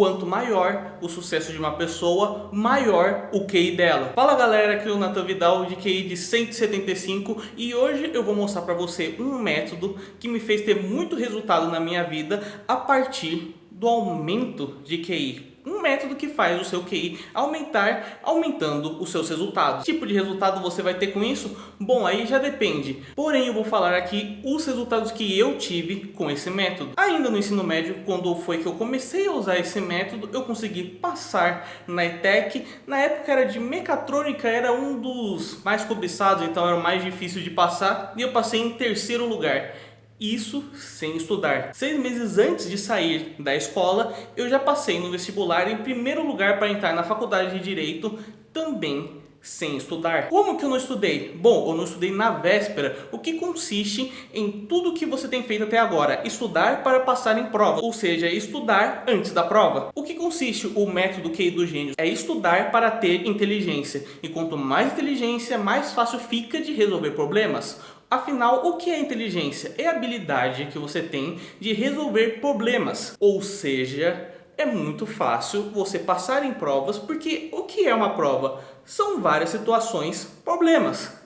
Quanto maior o sucesso de uma pessoa, maior o QI dela. Fala galera, aqui é o Nathan Vidal de QI de 175 e hoje eu vou mostrar para você um método que me fez ter muito resultado na minha vida a partir do aumento de QI. Um método que faz o seu QI aumentar, aumentando os seus resultados. Que tipo de resultado você vai ter com isso? Bom, aí já depende. Porém, eu vou falar aqui os resultados que eu tive com esse método. Ainda no ensino médio, quando foi que eu comecei a usar esse método, eu consegui passar na ETEC. Na época era de mecatrônica, era um dos mais cobiçados, então era o mais difícil de passar. E eu passei em terceiro lugar. Isso sem estudar. 6 meses antes de sair da escola, eu já passei no vestibular em primeiro lugar para entrar na faculdade de Direito, também sem estudar. Como que eu não estudei? Bom, eu não estudei na véspera, o que consiste em tudo que você tem feito até agora. Estudar para passar em prova, ou seja, estudar antes da prova. O que consiste o método QI dos gênios? É estudar para ter inteligência. E quanto mais inteligência, mais fácil fica de resolver problemas. Afinal, o que é inteligência? É a habilidade que você tem de resolver problemas. Ou seja, é muito fácil você passar em provas, porque o que é uma prova? São várias situações, problemas.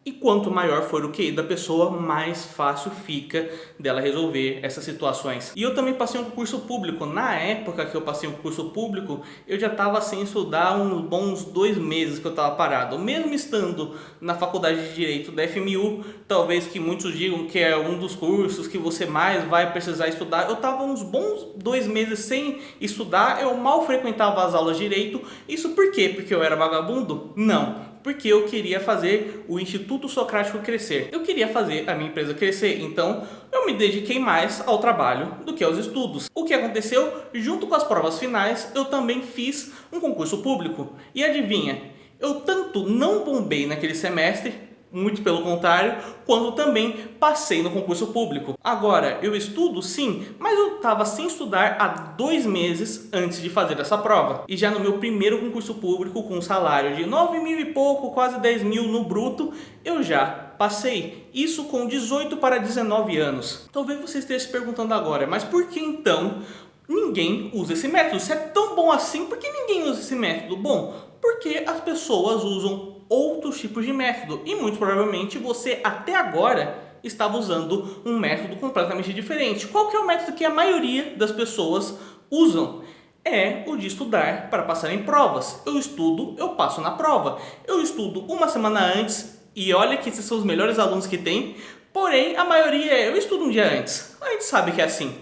E quanto maior for o QI da pessoa, mais fácil fica dela resolver essas situações. E eu também passei um concurso público. Na época que eu passei um concurso público, eu já estava sem estudar uns bons 2 meses que eu estava parado. Mesmo estando na faculdade de Direito da FMU, talvez que muitos digam que é um dos cursos que você mais vai precisar estudar. Eu estava uns bons 2 meses sem estudar, eu mal frequentava as aulas de Direito. Isso por quê? Porque eu era vagabundo? Não. Porque eu queria fazer o Instituto Socrático crescer. Eu queria fazer a minha empresa crescer, então eu me dediquei mais ao trabalho do que aos estudos. O que aconteceu? Junto com as provas finais, eu também fiz um concurso público. E adivinha? Eu tanto não bombei naquele semestre, muito pelo contrário, quando também passei no concurso público. Agora, eu estudo sim, mas eu estava sem estudar há 2 meses antes de fazer essa prova. E já no meu primeiro concurso público, com um salário de 9 mil e pouco, quase 10 mil no bruto, eu já passei. Isso com 18 para 19 anos. Talvez você esteja se perguntando agora, mas por que então ninguém usa esse método? Se é tão bom assim, por que ninguém usa esse método? Bom, porque as pessoas usam outros tipos de método e muito provavelmente você até agora estava usando um método completamente diferente. Qual que é o método que a maioria das pessoas usam? É o de estudar para passar em provas. Eu estudo, eu passo na prova. Eu estudo uma semana antes e olha que esses são os melhores alunos que tem, porém a maioria eu estudo um dia antes. A gente sabe que é assim.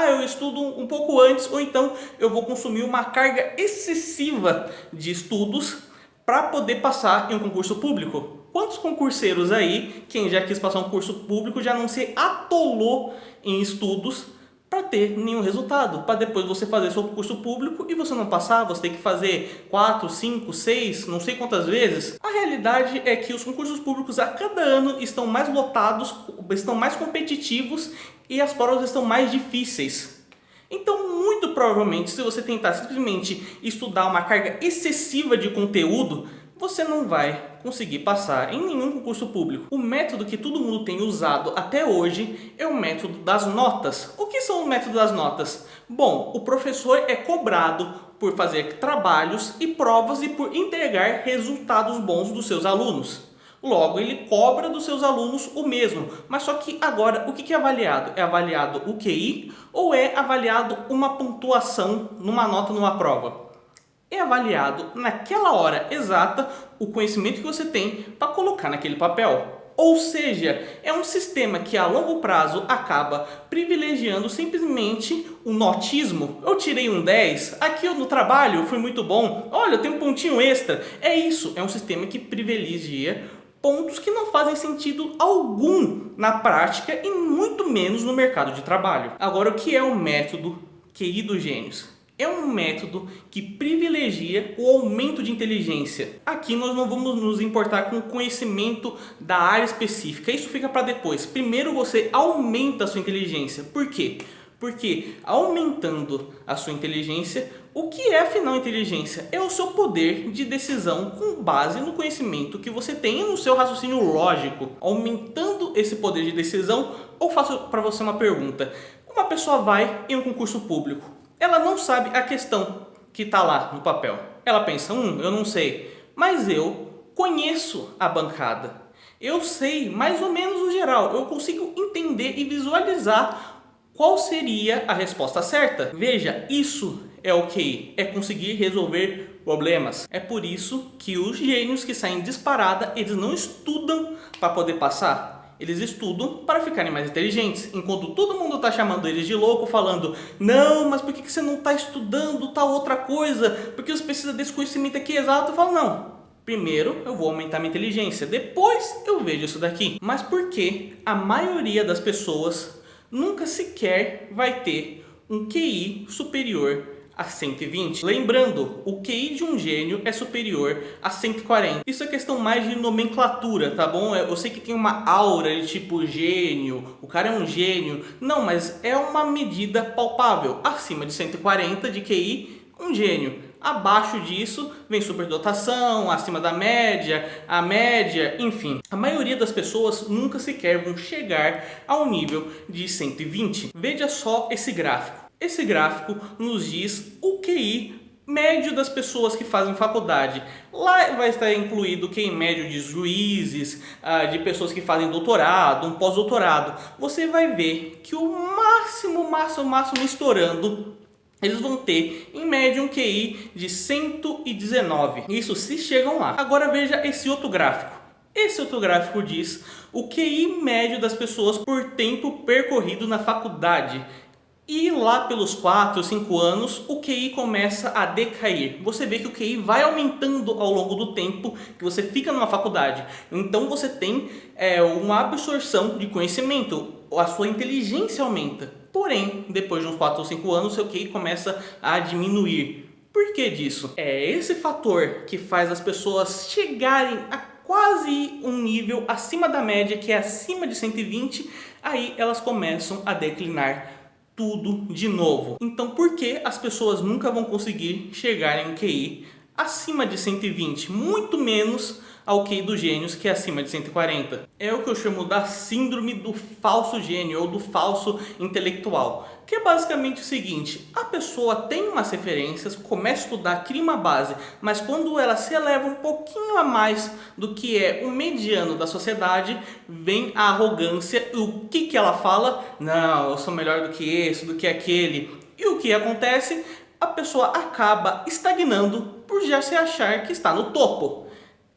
Eu estudo um pouco antes ou então eu vou consumir uma carga excessiva de estudos para poder passar em um concurso público. Quantos concurseiros aí, quem já quis passar um curso público, já não se atolou em estudos para ter nenhum resultado? Para depois você fazer seu concurso público e você não passar, você tem que fazer 4, 5, 6, não sei quantas vezes. A realidade é que os concursos públicos a cada ano estão mais lotados, estão mais competitivos e as provas estão mais difíceis. Então, muito provavelmente, se você tentar simplesmente estudar uma carga excessiva de conteúdo, você não vai conseguir passar em nenhum concurso público. O método que todo mundo tem usado até hoje é o método das notas. O que são o método das notas? Bom, o professor é cobrado por fazer trabalhos e provas e por entregar resultados bons dos seus alunos. Logo, ele cobra dos seus alunos o mesmo. Mas só que agora, o que é avaliado? É avaliado o QI ou é avaliado uma pontuação numa nota numa prova? É avaliado naquela hora exata o conhecimento que você tem para colocar naquele papel. Ou seja, é um sistema que a longo prazo acaba privilegiando simplesmente o notismo. Eu tirei um 10, aqui no trabalho foi muito bom, olha, eu tenho um pontinho extra. É isso, é um sistema que privilegia pontos que não fazem sentido algum na prática e muito menos no mercado de trabalho. Agora, o que é o método QI dos gênios? É um método que privilegia o aumento de inteligência. Aqui nós não vamos nos importar com o conhecimento da área específica, isso fica para depois. Primeiro você aumenta a sua inteligência. Por quê? Porque aumentando a sua inteligência, o que é afinal inteligência? É o seu poder de decisão com base no conhecimento que você tem e no seu raciocínio lógico. Aumentando esse poder de decisão, eu faço para você uma pergunta. Uma pessoa vai em um concurso público. Ela não sabe a questão que está lá no papel. Ela pensa, eu não sei, mas eu conheço a bancada. Eu sei mais ou menos o geral, eu consigo entender e visualizar qual seria a resposta certa. Veja, isso é o QI, é conseguir resolver problemas. É por isso que os gênios que saem disparada, eles não estudam para poder passar. Eles estudam para ficarem mais inteligentes. Enquanto todo mundo está chamando eles de louco, falando, não, mas por que você não está estudando tal outra coisa? Porque você precisa desse conhecimento aqui exato. Eu falo, não. Primeiro eu vou aumentar minha inteligência, depois eu vejo isso daqui. Mas por que a maioria das pessoas nunca sequer vai ter um QI superior a 120? Lembrando, o QI de um gênio é superior a 140. Isso é questão mais de nomenclatura, tá bom? Eu sei que tem uma aura de tipo gênio, o cara é um gênio. Não, mas é uma medida palpável. Acima de 140 de QI, um gênio. Abaixo disso vem superdotação, acima da média, a média, enfim. A maioria das pessoas nunca sequer vão chegar ao nível de 120. Veja só esse gráfico. Esse gráfico nos diz o QI médio das pessoas que fazem faculdade. Lá vai estar incluído o QI médio de juízes, de pessoas que fazem doutorado, um pós-doutorado. Você vai ver que o máximo estourando, eles vão ter, em média, um QI de 119. Isso se chegam lá. Agora veja esse outro gráfico. Esse outro gráfico diz o QI médio das pessoas por tempo percorrido na faculdade. E lá pelos 4 ou 5 anos, o QI começa a decair. Você vê que o QI vai aumentando ao longo do tempo que você fica numa faculdade. Então você tem uma absorção de conhecimento, a sua inteligência aumenta. Porém, depois de uns 4 ou 5 anos, seu QI começa a diminuir. Por que disso? É esse fator que faz as pessoas chegarem a quase um nível acima da média, que é acima de 120, aí elas começam a declinar tudo de novo. Então, por que as pessoas nunca vão conseguir chegar em um QI acima de 120? Muito menos ao QI dos gênios, que é acima de 140. É o que eu chamo da síndrome do falso gênio ou do falso intelectual. Que é basicamente o seguinte, a pessoa tem umas referências, começa a estudar, cria uma base, mas quando ela se eleva um pouquinho a mais do que é o mediano da sociedade, vem a arrogância e o que ela fala? Não, eu sou melhor do que esse, do que aquele. E o que acontece? A pessoa acaba estagnando por já se achar que está no topo.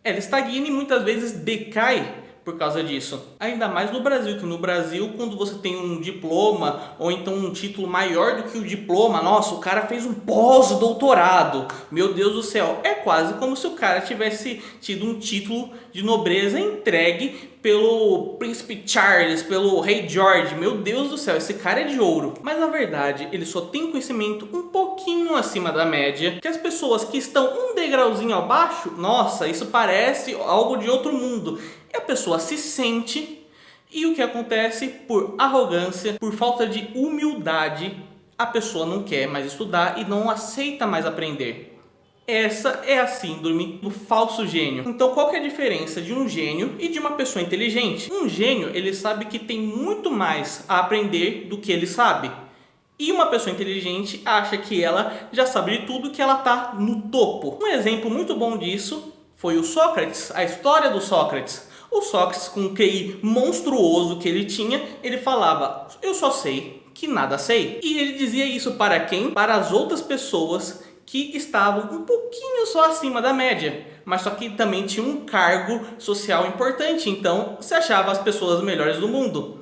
Ela estagna e muitas vezes decai por causa disso. Ainda mais no Brasil, que no Brasil, quando você tem um diploma ou então um título maior do que o diploma, nossa, o cara fez um pós-doutorado. Meu Deus do céu, é quase como se o cara tivesse tido um título de nobreza entregue pelo príncipe Charles, pelo rei George. Meu Deus do céu, esse cara é de ouro. Mas na verdade, ele só tem conhecimento um pouquinho acima da média, que as pessoas que estão um degrauzinho abaixo, nossa, isso parece algo de outro mundo. E a pessoa se sente, e o que acontece? Por arrogância, por falta de humildade, a pessoa não quer mais estudar e não aceita mais aprender. Essa é a síndrome do falso gênio. Então, qual que é a diferença de um gênio e de uma pessoa inteligente? Um gênio, ele sabe que tem muito mais a aprender do que ele sabe. E uma pessoa inteligente acha que ela já sabe de tudo, que ela está no topo. Um exemplo muito bom disso foi o Sócrates, a história do Sócrates. O Sócrates, com o QI monstruoso que ele tinha, ele falava, eu só sei que nada sei. E ele dizia isso para quem? Para as outras pessoas que estavam um pouquinho só acima da média, mas só que também tinha um cargo social importante, então se achava as pessoas melhores do mundo.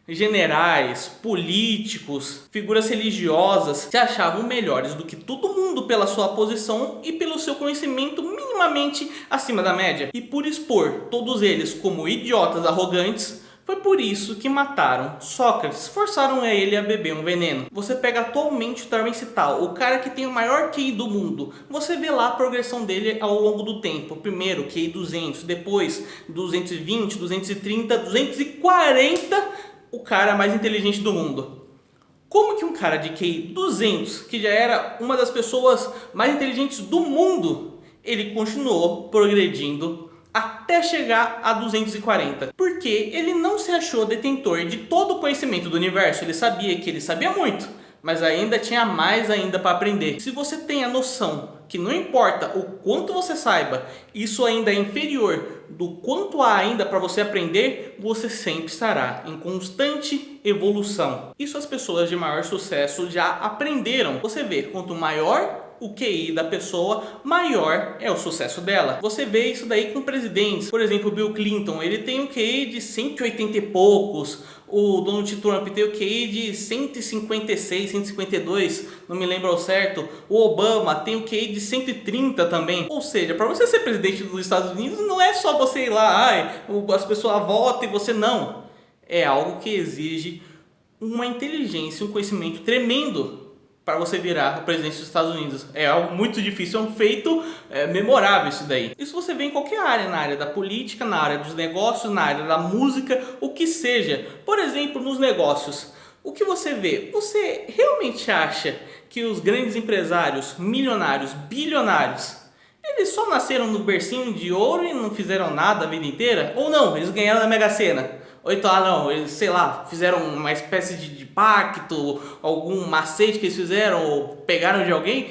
Generais, políticos, figuras religiosas se achavam melhores do que todo mundo pela sua posição e pelo seu conhecimento minimamente acima da média. E por expor todos eles como idiotas arrogantes, foi por isso que mataram Sócrates, forçaram ele a beber um veneno. Você pega atualmente o Darwin Tal, o cara que tem o maior QI do mundo. Você vê lá a progressão dele ao longo do tempo. Primeiro QI 200, depois 220, 230, 240... o cara mais inteligente do mundo. Como que um cara de QI 200, que já era uma das pessoas mais inteligentes do mundo, ele continuou progredindo até chegar a 240? Porque ele não se achou detentor de todo o conhecimento do universo. Ele sabia que ele sabia muito, mas ainda tinha mais ainda para aprender. Se você tem a noção que não importa o quanto você saiba, isso ainda é inferior do quanto há ainda para você aprender, você sempre estará em constante evolução. Isso as pessoas de maior sucesso já aprenderam. Você vê, quanto maior o QI da pessoa, maior é o sucesso dela. Você vê isso daí com presidentes. Por exemplo, o Bill Clinton, ele tem um QI de 180 e poucos. O Donald Trump tem o QI de 156, 152, não me lembro ao certo. O Obama tem o QI de 130 também. Ou seja, para você ser presidente dos Estados Unidos, não é só você ir lá, as pessoas votam e você não. É algo que exige uma inteligência, um conhecimento tremendo para você virar o presidente dos Estados Unidos. É algo muito difícil, é um feito memorável isso daí. Isso você vê em qualquer área, na área da política, na área dos negócios, na área da música, o que seja. Por exemplo, nos negócios, o que você vê? Você realmente acha que os grandes empresários, milionários, bilionários, eles só nasceram no bercinho de ouro e não fizeram nada a vida inteira? Ou não, eles ganharam na Mega Sena? Ou então, não, eles, sei lá, fizeram uma espécie de pacto, algum macete que eles fizeram, ou pegaram de alguém?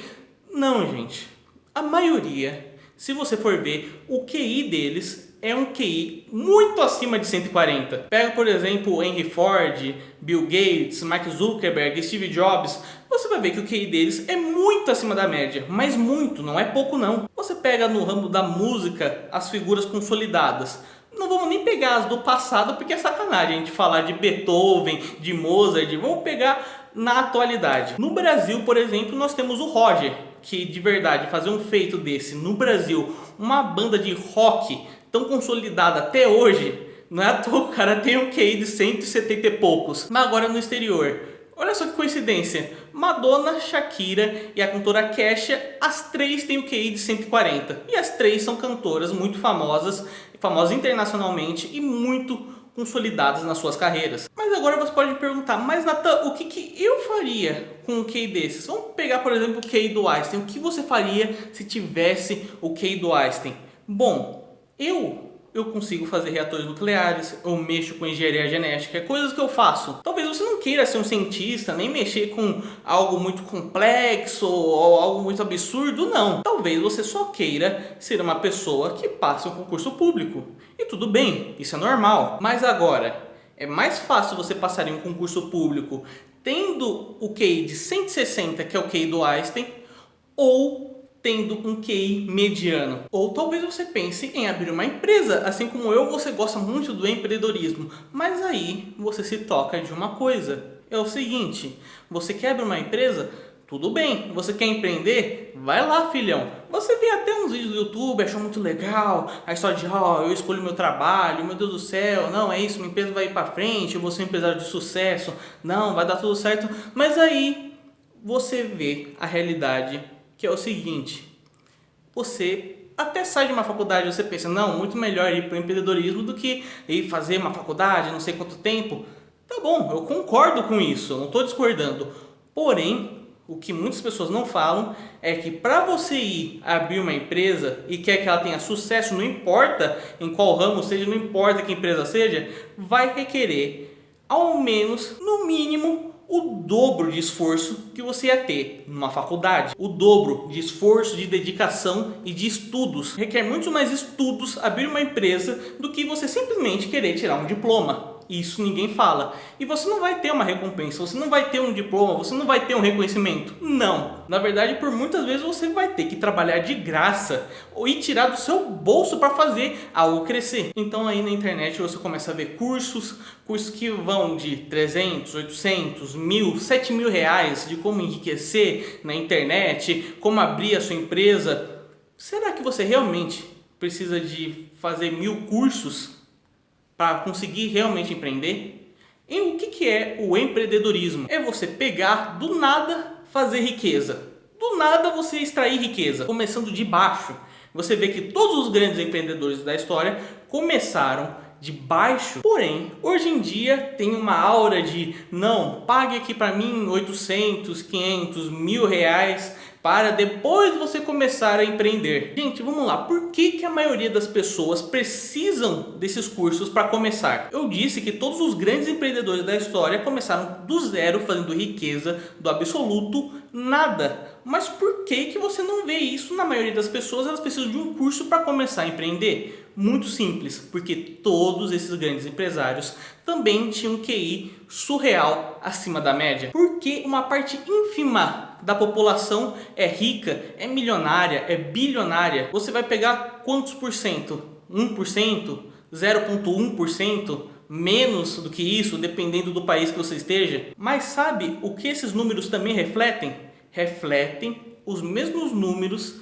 Não, gente. A maioria, se você for ver, o QI deles é um QI muito acima de 140. Pega, por exemplo, Henry Ford, Bill Gates, Mark Zuckerberg, Steve Jobs. Você vai ver que o QI deles é muito acima da média, mas muito, não é pouco não. Você pega no ramo da música as figuras consolidadas. Não vamos nem pegar as do passado, porque é sacanagem a gente falar de Beethoven, de Mozart. Vamos pegar na atualidade. No Brasil, por exemplo, nós temos o Roger, que de verdade fazer um feito desse no Brasil, uma banda de rock tão consolidada até hoje, não é à toa o cara tem um QI de 170 e poucos. Mas agora no exterior, olha só que coincidência, Madonna, Shakira e a cantora Kesha, as três têm o QI de 140. E as três são cantoras muito famosas internacionalmente e muito consolidadas nas suas carreiras. Mas agora você pode me perguntar, mas Natan, o que eu faria com um QI desses? Vamos pegar, por exemplo, o QI do Einstein. O que você faria se tivesse o QI do Einstein? Bom, eu consigo fazer reatores nucleares, eu mexo com engenharia genética, coisas que eu faço. Talvez você não queira ser um cientista, nem mexer com algo muito complexo ou algo muito absurdo, não. Talvez você só queira ser uma pessoa que passe um concurso público. E tudo bem, isso é normal. Mas agora, é mais fácil você passar em um concurso público tendo o QI de 160, que é o QI do Einstein, ou tendo um QI mediano. Ou talvez você pense em abrir uma empresa, assim como eu, você gosta muito do empreendedorismo. Mas aí você se toca de uma coisa, é o seguinte, você quer abrir uma empresa? Tudo bem, você quer empreender? Vai lá, filhão. Você vê até uns vídeos do YouTube, achou muito legal, a história de, eu escolho meu trabalho, meu Deus do céu, não, é isso, minha empresa vai ir pra frente, eu vou ser um empresário de sucesso, não, vai dar tudo certo. Mas aí você vê a realidade, que é o seguinte, você até sai de uma faculdade e você pensa, não, muito melhor ir para o empreendedorismo do que ir fazer uma faculdade, não sei quanto tempo. Tá bom, eu concordo com isso, eu não estou discordando. Porém, o que muitas pessoas não falam é que para você ir abrir uma empresa e quer que ela tenha sucesso, não importa em qual ramo seja, não importa que empresa seja, vai requerer ao menos, no mínimo, o dobro de esforço que você ia ter numa faculdade. O dobro de esforço, de dedicação e de estudos. Requer muito mais estudos abrir uma empresa do que você simplesmente querer tirar um diploma. Isso ninguém fala. E você não vai ter uma recompensa, você não vai ter um diploma, você não vai ter um reconhecimento. Não. Na verdade, por muitas vezes você vai ter que trabalhar de graça e tirar do seu bolso para fazer algo crescer. Então aí na internet você começa a ver cursos que vão de 300, 800, 1.000, 7.000 reais de como enriquecer na internet, como abrir a sua empresa. Será que você realmente precisa de fazer 1.000 cursos para conseguir realmente empreender? E o que é o empreendedorismo? É você pegar do nada, fazer riqueza. Do nada você extrair riqueza, começando de baixo. Você vê que todos os grandes empreendedores da história começaram de baixo. Porém, hoje em dia tem uma aura de não, pague aqui para mim 800, 500, 1.000 reais para depois você começar a empreender. Gente, vamos lá. Por que a maioria das pessoas precisam desses cursos para começar? Eu disse que todos os grandes empreendedores da história começaram do zero, fazendo riqueza do absoluto nada. Mas por que você não vê isso na maioria das pessoas? Elas precisam de um curso para começar a empreender? Muito simples, porque todos esses grandes empresários também tinham um QI surreal acima da média. Porque uma parte ínfima da população é rica, é milionária, é bilionária. Você vai pegar quantos por cento? 1%? 0,1%? Menos do que isso, dependendo do país que você esteja. Mas sabe o que esses números também refletem? Refletem os mesmos números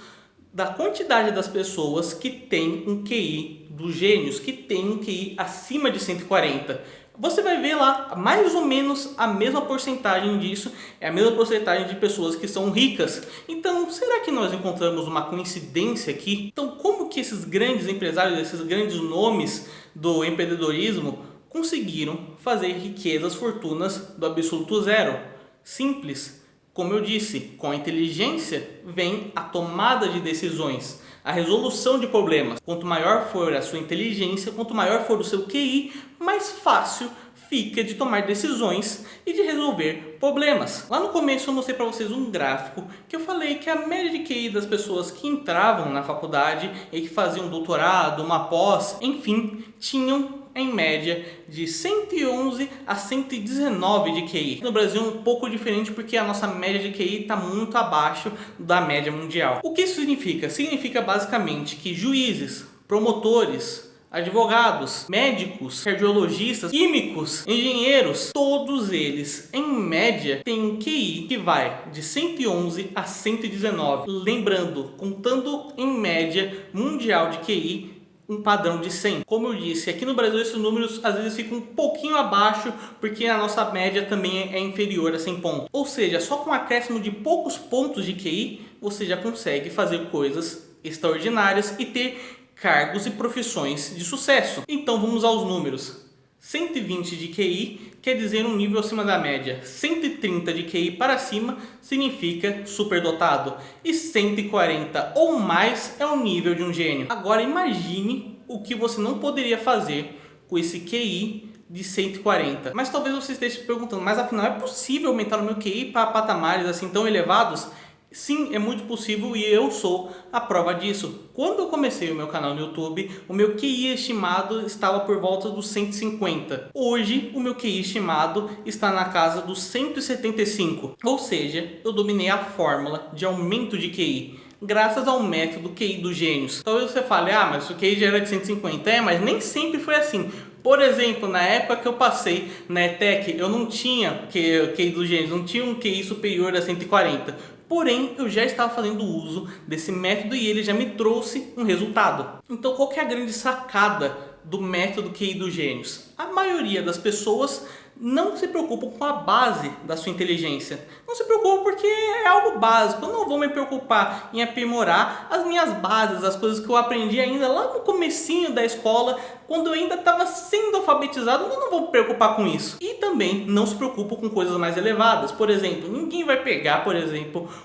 da quantidade das pessoas que tem um QI dos gênios, que tem um QI acima de 140. Você vai ver lá mais ou menos a mesma porcentagem disso, é a mesma porcentagem de pessoas que são ricas. Então, será que nós encontramos uma coincidência aqui? Então, como que esses grandes empresários, esses grandes nomes do empreendedorismo conseguiram fazer riquezas, fortunas do absoluto zero? Simples. Como eu disse, com a inteligência vem a tomada de decisões, a resolução de problemas. Quanto maior for a sua inteligência, quanto maior for o seu QI, mais fácil fica de tomar decisões e de resolver problemas. Lá no começo eu mostrei para vocês um gráfico que eu falei que a média de QI das pessoas que entravam na faculdade e que faziam doutorado, uma pós, enfim, tinham em média de 111 a 119 de QI. No Brasil é um pouco diferente porque a nossa média de QI está muito abaixo da média mundial. O que isso significa? Significa basicamente que juízes, promotores, advogados, médicos, cardiologistas, químicos, engenheiros, todos eles em média têm um QI que vai de 111 a 119. Lembrando, contando em média mundial de QI, um padrão de 100. Como eu disse, aqui no Brasil esses números às vezes ficam um pouquinho abaixo porque a nossa média também é inferior a 100 pontos. Ou seja, só com um acréscimo de poucos pontos de QI você já consegue fazer coisas extraordinárias e ter cargos e profissões de sucesso. Então vamos aos números. 120 de QI quer dizer um nível acima da média. 130 de QI para cima significa superdotado. E 140 ou mais é o nível de um gênio. Agora imagine o que você não poderia fazer com esse QI de 140. Mas talvez você esteja se perguntando, mas afinal é possível aumentar o meu QI para patamares assim tão elevados? Sim, é muito possível e eu sou a prova disso. Quando eu comecei o meu canal no YouTube, o meu QI estimado estava por volta dos 150. Hoje, o meu QI estimado está na casa dos 175. Ou seja, eu dominei a fórmula de aumento de QI, graças ao método QI dos gênios. Talvez você fale, mas o QI já era de 150. Mas nem sempre foi assim. Por exemplo, na época que eu passei na ETEC, eu não tinha QI dos gênios, não tinha um QI superior a 140. Porém, eu já estava fazendo uso desse método e ele já me trouxe um resultado. Então, qual que é a grande sacada do método QI dos gênios? A maioria das pessoas não se preocupa com a base da sua inteligência. Não se preocupa porque é algo básico. Eu não vou me preocupar em aprimorar as minhas bases, as coisas que eu aprendi ainda lá no comecinho da escola, quando eu ainda estava sendo alfabetizado. Eu não vou me preocupar com isso. E também não se preocupa com coisas mais elevadas. Por exemplo, ninguém vai pegar,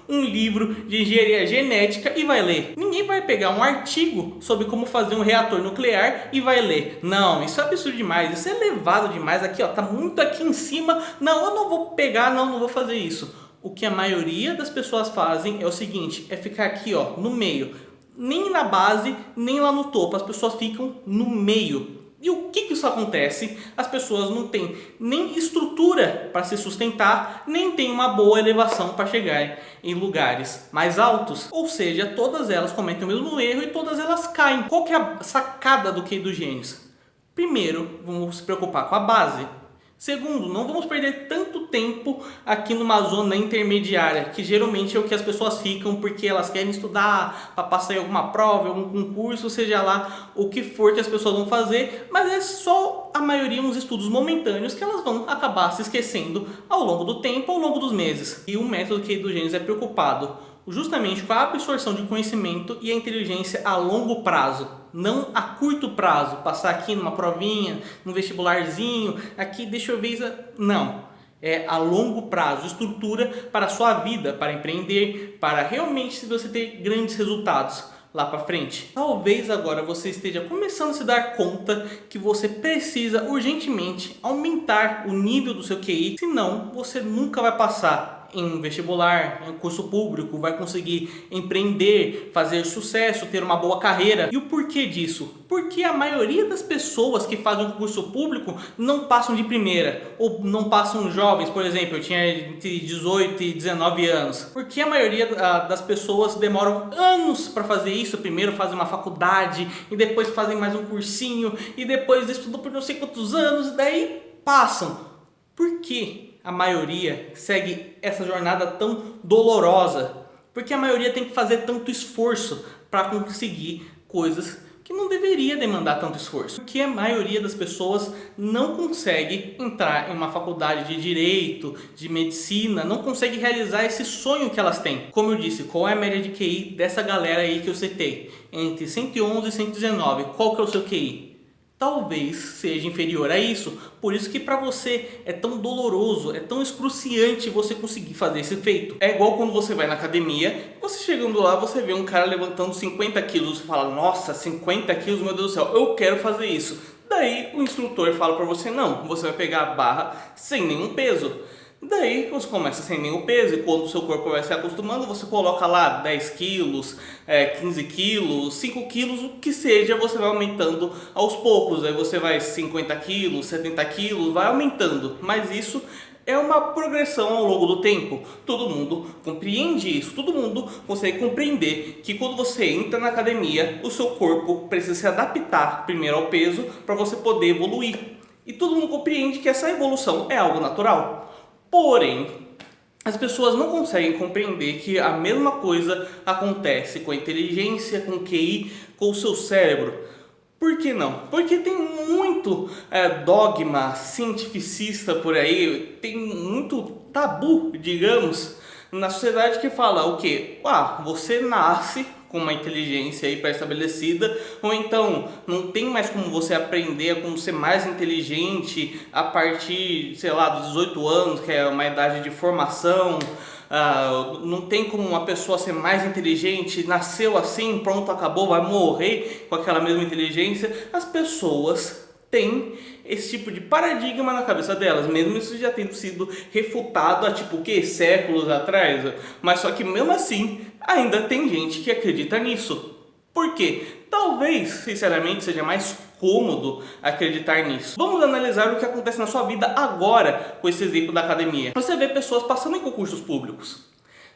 um livro de engenharia genética e vai ler. Ninguém vai pegar um artigo sobre como fazer um reator nuclear e vai ler. Não, isso é absurdo demais, isso é elevado demais. Aqui, tá muito aqui em cima. Não, eu não vou pegar, não vou fazer isso. O que a maioria das pessoas fazem é o seguinte, é ficar aqui, no meio. Nem na base, nem lá no topo. As pessoas ficam no meio. E o que isso acontece? As pessoas não têm nem estrutura para se sustentar, nem têm uma boa elevação para chegar em lugares mais altos. Ou seja, todas elas cometem o mesmo erro e todas elas caem. Qual que é a sacada do QI dos gênios? Primeiro, vamos se preocupar com a base. Segundo, não vamos perder tanto tempo aqui numa zona intermediária, que geralmente é o que as pessoas ficam porque elas querem estudar para passar em alguma prova, em algum concurso, seja lá o que for que as pessoas vão fazer, mas é só a maioria uns estudos momentâneos que elas vão acabar se esquecendo ao longo do tempo, ao longo dos meses. E o método QI dos gênios é preocupado justamente com a absorção de conhecimento e a inteligência a longo prazo, não a curto prazo, passar aqui numa provinha, num vestibularzinho, aqui deixa eu ver, não. é a longo prazo, estrutura para a sua vida, para empreender, para realmente você ter grandes resultados lá para frente. Talvez agora você esteja começando a se dar conta que você precisa urgentemente aumentar o nível do seu QI, senão você nunca vai passar em vestibular, em curso público, vai conseguir empreender, fazer sucesso, ter uma boa carreira. E o porquê disso? Porque a maioria das pessoas que fazem um concurso público não passam de primeira, ou não passam jovens. Por exemplo, eu tinha entre 18 e 19 anos. Porque a maioria das pessoas demoram anos para fazer isso. Primeiro fazem uma faculdade, e depois fazem mais um cursinho, e depois estudam por não sei quantos anos, e daí passam. Por quê? A maioria segue essa jornada tão dolorosa? Porque a maioria tem que fazer tanto esforço para conseguir coisas que não deveria demandar tanto esforço. Porque a maioria das pessoas não consegue entrar em uma faculdade de direito, de medicina, não consegue realizar esse sonho que elas têm. Como eu disse, qual é a média de QI dessa galera aí que eu citei? Entre 111 e 119, qual que é o seu QI? Talvez seja inferior a isso, por isso que para você é tão doloroso, é tão excruciante você conseguir fazer esse feito. É igual quando você vai na academia, você chegando lá, você vê um cara levantando 50 quilos, você fala, nossa, 50 quilos, meu Deus do céu, eu quero fazer isso. Daí o instrutor fala para você, não, você vai pegar a barra sem nenhum peso. Daí você começa sem nenhum peso e quando o seu corpo vai se acostumando, você coloca lá 10 quilos, 15 quilos, 5 quilos, o que seja, você vai aumentando aos poucos. Aí você vai 50 quilos, 70 quilos, vai aumentando. Mas isso é uma progressão ao longo do tempo. Todo mundo compreende isso, todo mundo consegue compreender que quando você entra na academia, o seu corpo precisa se adaptar primeiro ao peso para você poder evoluir. E todo mundo compreende que essa evolução é algo natural. Porém, as pessoas não conseguem compreender que a mesma coisa acontece com a inteligência, com o QI, com o seu cérebro. Por que não? Porque tem muito dogma cientificista por aí, tem muito tabu, digamos, na sociedade que fala o quê? Você nasce com uma inteligência aí pré-estabelecida, ou então não tem mais como você aprender a como ser mais inteligente a partir, sei lá, dos 18 anos, que é uma idade de formação. Não tem como uma pessoa ser mais inteligente, nasceu assim, pronto, acabou, vai morrer com aquela mesma inteligência. As pessoas têm esse tipo de paradigma na cabeça delas, mesmo isso já tendo sido refutado há tipo o que, séculos atrás, mas só que mesmo assim ainda tem gente que acredita nisso. Por quê? Talvez, sinceramente, seja mais cômodo acreditar nisso. Vamos analisar o que acontece na sua vida agora com esse exemplo da academia. Você vê pessoas passando em concursos públicos.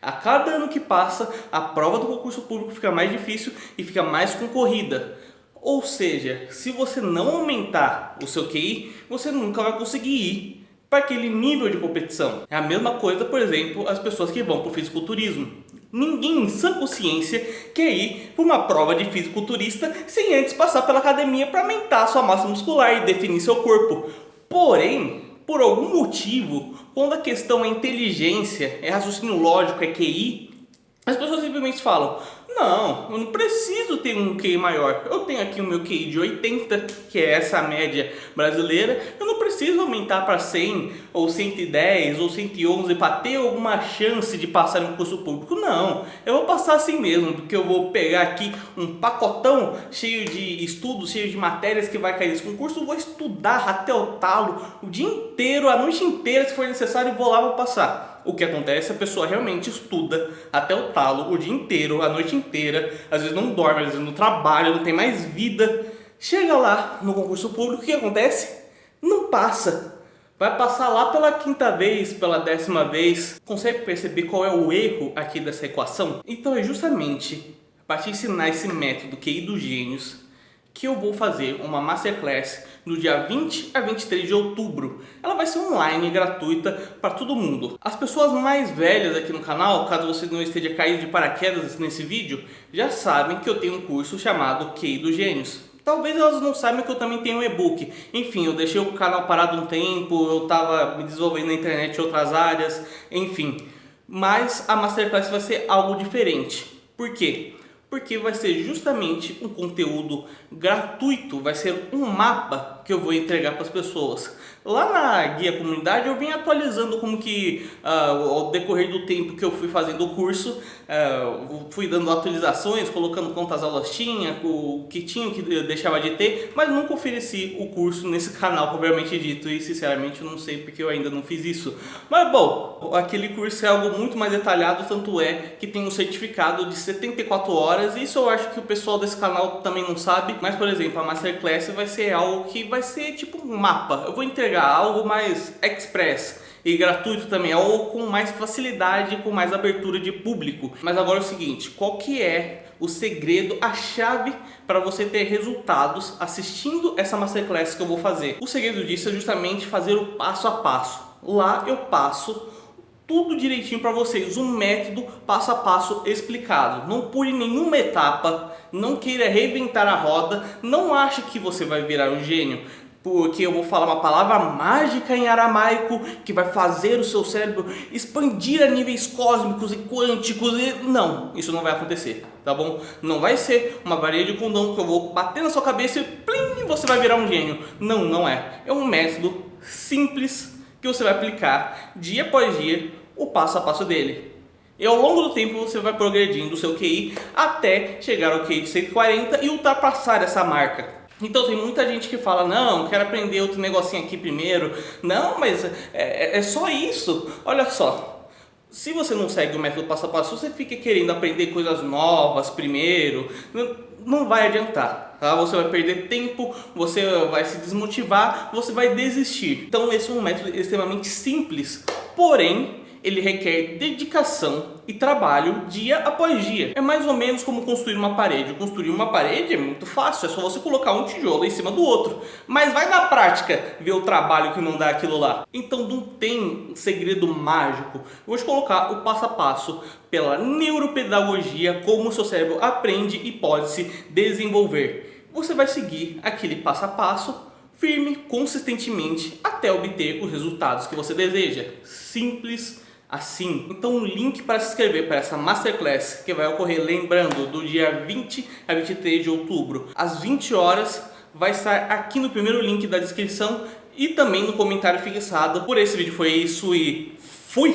A cada ano que passa, a prova do concurso público fica mais difícil e fica mais concorrida. Ou seja, se você não aumentar o seu QI, você nunca vai conseguir ir para aquele nível de competição. É a mesma coisa, por exemplo, as pessoas que vão para o fisiculturismo. Ninguém em sã consciência quer ir para uma prova de fisiculturista sem antes passar pela academia para aumentar a sua massa muscular e definir seu corpo. Porém, por algum motivo, quando a questão é inteligência, é raciocínio lógico, é QI, as pessoas simplesmente falam, não, eu não preciso ter um QI maior, eu tenho aqui o meu QI de 80, que é essa média brasileira, eu não preciso aumentar para 100 ou 110 ou 111 para ter alguma chance de passar em um curso público. Não, eu vou passar assim mesmo, porque eu vou pegar aqui um pacotão cheio de estudos, cheio de matérias que vai cair nesse concurso, eu vou estudar até o talo o dia inteiro, a noite inteira se for necessário, e vou lá, vou passar. O que acontece? A pessoa realmente estuda até o talo o dia inteiro, a noite inteira, às vezes não dorme, às vezes não trabalha, não tem mais vida. Chega lá no concurso público, o que acontece? Não passa. Vai passar lá pela 5ª vez, pela 10ª vez. Consegue perceber qual é o erro aqui dessa equação? Então é justamente para te ensinar esse método QI dos gênios que eu vou fazer uma Masterclass no dia 20 a 23 de outubro. Ela vai ser online, gratuita para todo mundo. As pessoas mais velhas aqui no canal, caso você não esteja caído de paraquedas nesse vídeo, já sabem que eu tenho um curso chamado QI dos Gênios. Talvez elas não saibam que eu também tenho um e-book. Enfim, eu deixei o canal parado um tempo, eu estava me desenvolvendo na internet em outras áreas, enfim. Mas a Masterclass vai ser algo diferente. Por quê? Porque vai ser justamente um conteúdo gratuito, vai ser um mapa que eu vou entregar para as pessoas. Lá na guia comunidade eu vim atualizando como que ao decorrer do tempo que eu fui fazendo o curso, fui dando atualizações, colocando quantas aulas tinha, o que tinha, o que deixava de ter, mas nunca ofereci o curso nesse canal propriamente dito e sinceramente eu não sei porque eu ainda não fiz isso. Mas bom, aquele curso é algo muito mais detalhado, tanto é que tem um certificado de 74 horas, e isso eu acho que o pessoal desse canal também não sabe, mas por exemplo, a Masterclass vai ser algo que vai ser tipo um mapa, eu vou entregar algo mais express e gratuito também, algo com mais facilidade, com mais abertura de público. Mas agora é o seguinte, qual que é o segredo, a chave para você ter resultados assistindo essa Masterclass que eu vou fazer? O segredo disso é justamente fazer o passo a passo. Lá eu passo tudo direitinho para vocês, um método passo a passo explicado. Não pule nenhuma etapa, não queira reinventar a roda, não ache que você vai virar um gênio porque eu vou falar uma palavra mágica em aramaico que vai fazer o seu cérebro expandir a níveis cósmicos e quânticos. Não, isso não vai acontecer, tá bom? Não vai ser uma varinha de condão que eu vou bater na sua cabeça e plim, você vai virar um gênio. Não, não é. É um método simples que você vai aplicar dia após dia, o passo a passo dele. E ao longo do tempo você vai progredindo o seu QI até chegar ao QI de 140 e ultrapassar essa marca. Então tem muita gente que fala, não, quero aprender outro negocinho aqui primeiro. Não, mas é só isso. Olha só, se você não segue o método passo a passo, você fica querendo aprender coisas novas primeiro, não vai adiantar, tá? Você vai perder tempo, você vai se desmotivar, você vai desistir. Então esse é um método extremamente simples, porém ele requer dedicação e trabalho dia após dia. É mais ou menos como construir uma parede. Construir uma parede é muito fácil, é só você colocar um tijolo em cima do outro. Mas vai na prática ver o trabalho que não dá aquilo lá. Então não tem segredo mágico. Eu vou te colocar o passo a passo pela neuropedagogia, como o seu cérebro aprende e pode se desenvolver. Você vai seguir aquele passo a passo firme, consistentemente, até obter os resultados que você deseja. Simples assim. Então o link para se inscrever para essa Masterclass, que vai ocorrer, lembrando, do dia 20 a 23 de outubro, às 20 horas, vai estar aqui no primeiro link da descrição e também no comentário fixado. Por esse vídeo foi isso e fui!